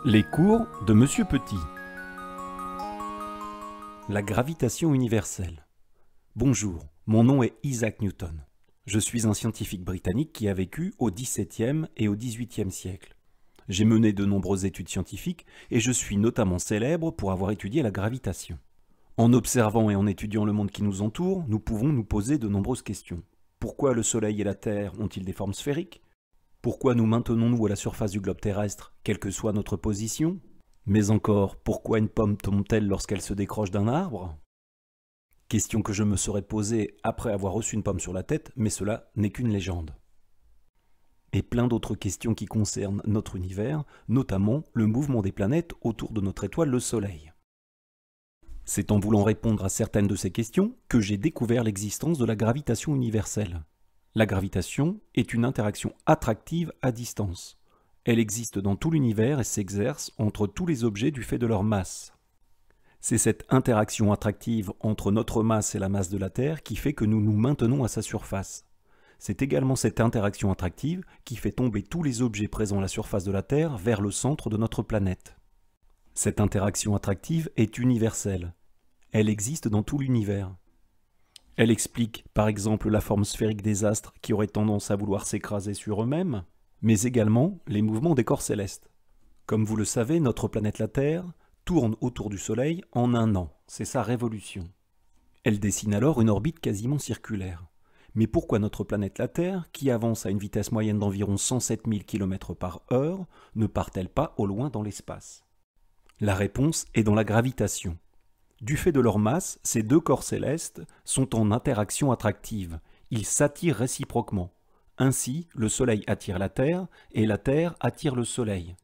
Les cours de Monsieur Petit. La gravitation universelle. Bonjour, mon nom est Isaac Newton. Je suis un scientifique britannique qui a vécu au XVIIe et au XVIIIe siècle. J'ai mené de nombreuses études scientifiques et je suis notamment célèbre pour avoir étudié la gravitation. En observant et en étudiant le monde qui nous entoure, nous pouvons nous poser de nombreuses questions. Pourquoi le Soleil et la Terre ont-ils des formes sphériques ? Pourquoi nous maintenons-nous à la surface du globe terrestre, quelle que soit notre position? Mais encore, pourquoi une pomme tombe-t-elle lorsqu'elle se décroche d'un arbre? Question que je me serais posée après avoir reçu une pomme sur la tête, mais cela n'est qu'une légende. Et plein d'autres questions qui concernent notre univers, notamment le mouvement des planètes autour de notre étoile le Soleil. C'est en voulant répondre à certaines de ces questions que j'ai découvert l'existence de la gravitation universelle. La gravitation est une interaction attractive à distance. Elle existe dans tout l'univers et s'exerce entre tous les objets du fait de leur masse. C'est cette interaction attractive entre notre masse et la masse de la Terre qui fait que nous nous maintenons à sa surface. C'est également cette interaction attractive qui fait tomber tous les objets présents à la surface de la Terre vers le centre de notre planète. Cette interaction attractive est universelle. Elle existe dans tout l'univers. Elle explique par exemple la forme sphérique des astres qui auraient tendance à vouloir s'écraser sur eux-mêmes, mais également les mouvements des corps célestes. Comme vous le savez, notre planète la Terre tourne autour du Soleil en un an, c'est sa révolution. Elle dessine alors une orbite quasiment circulaire. Mais pourquoi notre planète la Terre, qui avance à une vitesse moyenne d'environ 107 000 km/h, ne part-elle pas au loin dans l'espace? La réponse est dans la gravitation. Du fait de leur masse, ces deux corps célestes sont en interaction attractive. Ils s'attirent réciproquement. Ainsi, le Soleil attire la Terre et la Terre attire le Soleil.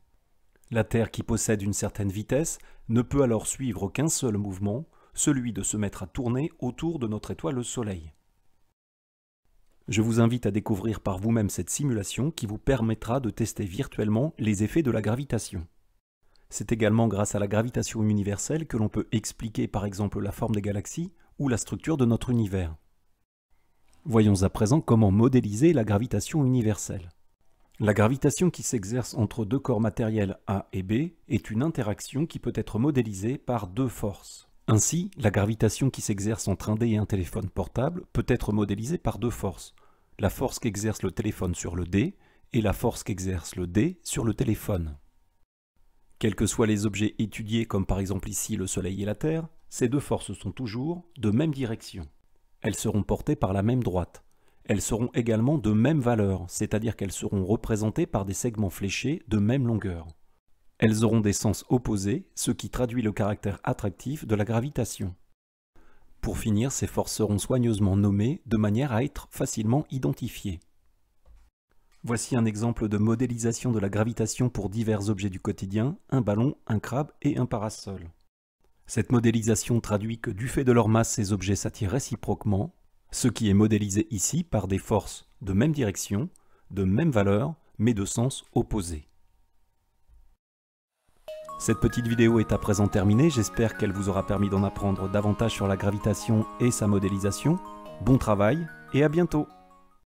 La Terre, qui possède une certaine vitesse, ne peut alors suivre qu'un seul mouvement, celui de se mettre à tourner autour de notre étoile le Soleil. Je vous invite à découvrir par vous-même cette simulation qui vous permettra de tester virtuellement les effets de la gravitation. C'est également grâce à la gravitation universelle que l'on peut expliquer par exemple la forme des galaxies ou la structure de notre univers. Voyons à présent comment modéliser la gravitation universelle. La gravitation qui s'exerce entre deux corps matériels A et B est une interaction qui peut être modélisée par deux forces. Ainsi, la gravitation qui s'exerce entre un dé et un téléphone portable peut être modélisée par deux forces. La force qu'exerce le téléphone sur le dé et la force qu'exerce le dé sur le téléphone. Quels que soient les objets étudiés, comme par exemple ici le Soleil et la Terre, ces deux forces sont toujours de même direction. Elles seront portées par la même droite. Elles seront également de même valeur, c'est-à-dire qu'elles seront représentées par des segments fléchés de même longueur. Elles auront des sens opposés, ce qui traduit le caractère attractif de la gravitation. Pour finir, ces forces seront soigneusement nommées de manière à être facilement identifiées. Voici un exemple de modélisation de la gravitation pour divers objets du quotidien, un ballon, un crabe et un parasol. Cette modélisation traduit que du fait de leur masse, ces objets s'attirent réciproquement, ce qui est modélisé ici par des forces de même direction, de même valeur, mais de sens opposés. Cette petite vidéo est à présent terminée, j'espère qu'elle vous aura permis d'en apprendre davantage sur la gravitation et sa modélisation. Bon travail et à bientôt!